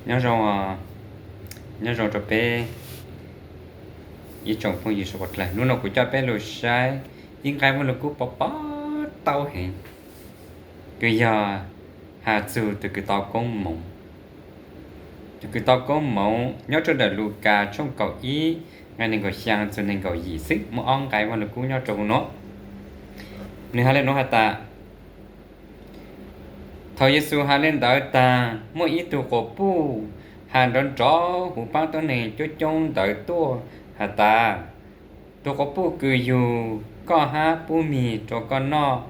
nhớ rồi cho bé ý chồng phong gì số bật lại lúc nào cũng cho bé lùi sai những cái mà nó cũng bỏ tao hẹn cái giờ hà từ từ cái tao công mộng từ cái tao công mộng nhớ cho đợt lù cà trong cầu ý ngày này gọi sang cho nên gọi gì sức một ông cái mà nó cũng nhớ trong nó nếu hai lên nó hà ta Thầy Giêsu hà lên đợi ta mỗi ý tu cổ pu hà đón chó hủ băngตัวnày cho trông đợi tua hà ta tu cổ pu cứ dù có há pu mì cho con no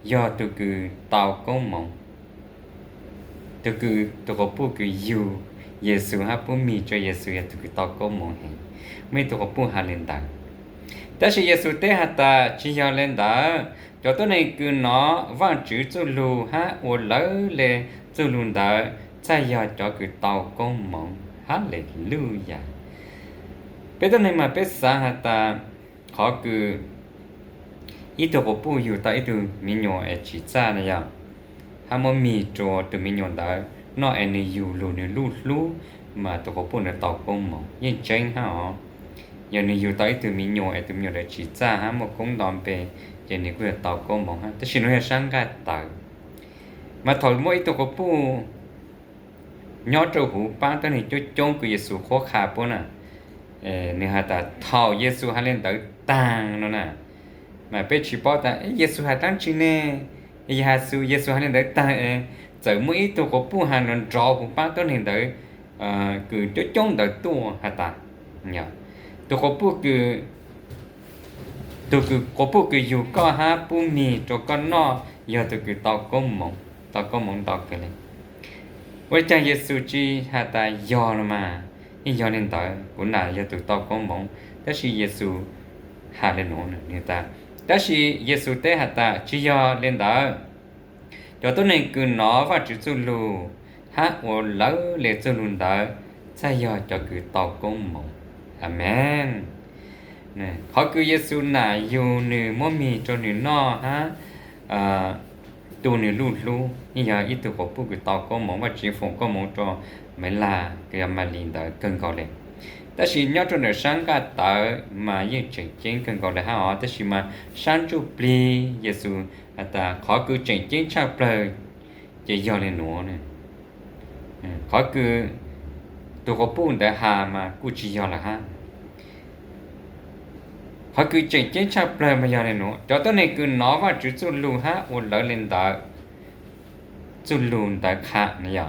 do tu cứ tàu công mộng tu cứ tu cổ pu cứ dù Giêsu há pu mì cho Giêsu tu cứ tàu công mộng hè mấy tu cổ pu hà lên đợiแต่สิเยซูเตหตาจิยาเลนดาจอตัวนี้คือเนาะว่าจือจุลูฮะโอเลเลจุลุนดาใจยาจอคือเตากงมองฮาเลลูยาเปตัวนี้มาเป็นสาหตาขอคืออีตัวก็ปูอยู่ตาอีตัวมิญอเอจิจานะยาหามันมีจอตัวมิญอดาเนาะเอนี่อยู่ลูนี่ลูมาตัวก็ปูในเตากงมองยิ่งเจ๋งฮะgiờ nàyอยู่tới từ mình nhỏ từ mình để chỉ ra ha một công đoạn về giờ này cứ tàu công mong haแต่สิ่งนี้สร้างกันต่างมาถอยmỗiตัวก็ปูย้อนตัวหูป้าตัวนี้จุดจงคือเยซูข้อขาปุ่นน่ะเนี่ยฮะแต่เท่าเยซูหาเล่นตัวต่างนั่นน่ะมาเป็นชิปอแต่เยซูหาตั้งจริงแน่เยซูหาเล่นตัวต่างเจอmỗiตัวก็ปูหานันรอหูป้าตัวนี้ตัวคือจุดจงตัวตัวฮะแต่เนี่ยตัวก็พูดคือก็พูดคืออยู่ก็หาปูมีตัวก็นออย่าตัวคือตอก็มองตอกันเลยว่าใจเยซูจีหาตายอลมาอียอเล่นต่อกุน่าอย่าตัวตอก็มองแต่สิเยซูหาเล่นโน่นนี่ตาแต่สิเยซูเตหาตาจียอเล่นต่อตัวตัวนี้คือเนาะว่าจุจุลูหาโอเลเลจุลุนตาใจยอจะคือตอก็มองอาเมนเนี่ยเขาคือเยซูน่ะอยู่ในบ่มีจนนี่น้อฮะตัวนี่รู้นี่อย่าอีตัวก็ปุ๊กตอก็มองว่าจีฟงก็มองจอไม่ลาก็มาลินดาเกินก็เลยแต่สิญาจนสร้างก็ตามายิ่งจริงเกินก็เลยฮะแต่สิมาสร้างจุปลีเยซูตาเขาคือจริงชาเปลจะยอเลยหนูเนี่ยเขาคือตัวก็ปุ๊ได้หามากูจิยอละฮะเขาคือจริงชาเปลมายาเลยหนูจอตัวนี้คือน้อว่าจุลูฮะโอเลเลนดาจุลูนดาคะเนี่ย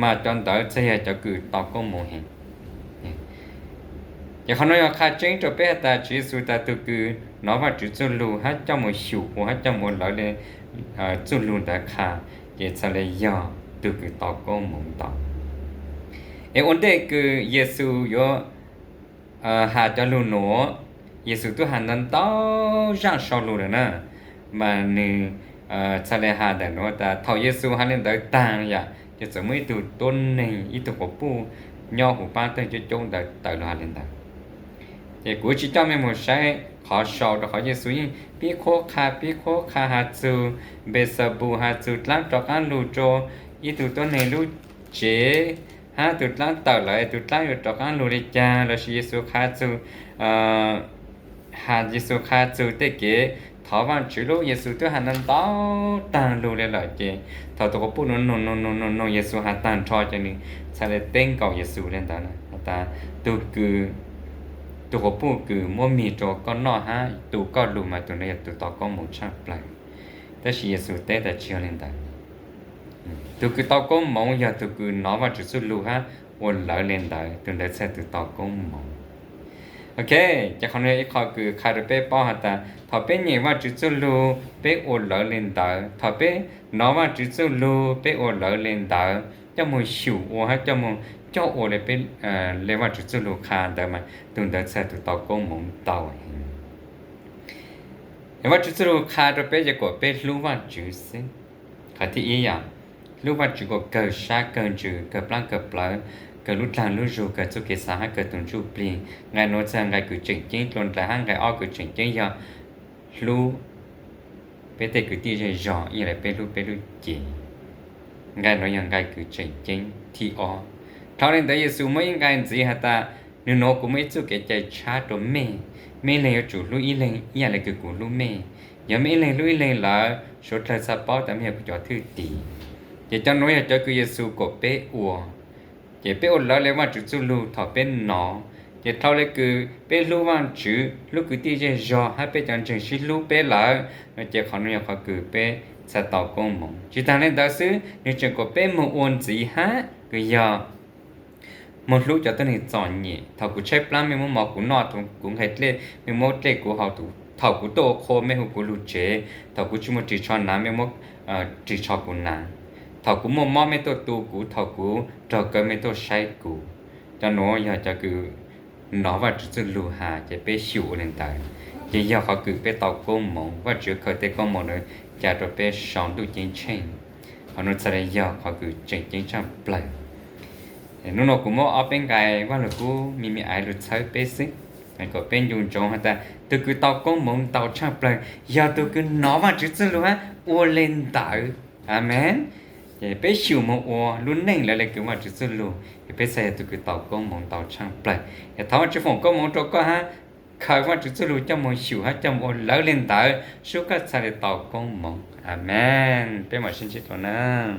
มาจนดาเสียจะคือตอก็โมเห็นอย่าเขาน้อยค่าจริงจะเป็นตาจิสุตาตัวคือน้อว่าจุลูฮะจะโมหิวฮะจะโมเลเลจุลูนดาคะเยจะเลยยอตัวคือตอก็โมตอวันเด็กคือเยซูโยหาจลูโนเยซูตัวหันนั้นต้อร่างชอลูเลยนะมานี่ทะเลหาแต่โนแต่เท่าเยซูหันเล่นได้ต่างอย่าจะสมัยตัวต้นนี่อีตัวกับปูย่อหูป้าตั้งจะจงได้แต่ละหันเล่นได้แต่กูจิตใจไม่หมดใช้ขอชอแต่ขอเยซูยิ่งพี่โคคาหาจูเบสบูหาจูล้างจอกอันลูโจอีตัวต้นนี่ลูเจฮะตุดล้างต่อเลยตุดล้างอยู่ตอกอันลูริจาแล้วเยซูคาจูหาเยซูคาจูเตเกถอวันจุโลเยซูตัวหันนั้นต้อต่างลูเลยเจถอตัวก็พูดโนเยซูหาต่างทอจังนี่ใช่เลยเต้งเก่าเยซูเล่นตานะตาตัวคือตัวก็พูดคือมั่วมีตัวก็นอฮะตัวก็ลูมาตัวนี้ตัวต่อก็หมดชักไปแต่เยซูเตแต่เชียวเล่นตาตัวคือตอก็มองอย่าตัวคือน้อว่าจุสุลูฮะวนหลายเล่นได้ตัวได้ใช้ตัวตอก็มองโอเคจะคำนี้ขอคือคาร์เป้ป้อหัตาถ้าเป็นอย่างว่าจุสุลูเป็นวนหลายเล่นได้ถ้าเป็นน้อว่าจุสุลูเป็นวนหลายเล่นได้จะมุ่งหิวว่าจะมุ่งเจ้าโอเลยเป็นเรียกว่าจุสุลูคาได้มาตัวได้ใช้ตัวตอก็มองเต่าเห็นว่าจุสุลูคาร์เป้จะกดเป็นรู้ว่าจุสิขาที่อีอย่างลูกว่าจุกเกิดชาเกินจืเกิดปลังเกิดปลาเกิดลุดลางลุดจูเกิดจุกเกษาเกิดตุนจูปลีไงโน้ตจะไงกูจริงตนแต่ห้างไงอ้อกูจริงยาลูเปเตกูตีจะยออีอะไรเปลูจีไงโน้ยังไงกูจริงที่อ้อ thao nên tới Giêsu mới cái gì hả ta nếu nó cũng mới chú cái chạy cha đồ mẹ này chủ lưu ý lên ý là cái của lưu mẹ giờ mẹ lên lưu ý lên là số thời sa bao tạm hiệu cho thứ tỷ chỉ cho nói là cho cái Giêsu của bé ua chỉ bé ua là mà chú lưu thọ bên nó chỉ thao lấy cái bé lưu văn chữ lưu cái tí chơi giò hay bé chẳng chừng xí lưu bé là chỉ khó nói khó cứ bé sa tàu công mộng chỉ thằng nên đó xứ nếu chẳng có bé một ôn gì hả cái giờ một lúc cho tôi này chọn nhỉ thầu của chép lắm mình mò của nọ cũng hết lên mình mò chế của họ tụ thầu của tô khô mấy hộp của lụt chế thầu của chúng mình chỉ cho nám mình mò chỉ cho của nà thầu của mò mấy tô tu của thầu của trò cơ mấy tô say của cho nó giờ cho cứ nó và chỉ lù hà chỉ bé xỉu lên tại chỉ giờ họ cứ bé tàu công mộng và chỉ khởi tới công mộng nữa chả rồi bé sống được chính trình họ nói sẽ giờ họ cứ chính trong plei nó cũng mua ở bên cáiว่าlàกูมีai được chơi basicมันก็เป็นอยู่จงแต่ตัวคือตอกงมงตอชาเปล่าอย่าตัวคือน้อว่าจุดสุดรู้ฮะอวเล่นตาอาเมนอย่าไปชิวมงอวรุ่นหนึ่งแล้วคือว่าจุดสุดรู้อย่าไปใส่ตัวคือตอกงมงตอชาเปล่าอย่าทำจุดฝงก็มงตัวก็ฮะใครว่าจุดสุดรู้จะมงชิวฮะจะมงแล้วเล่นตาสุก็ใส่ตอกงมงอาเมนเป็นหมดชิ้นชิ้นตัวนั้น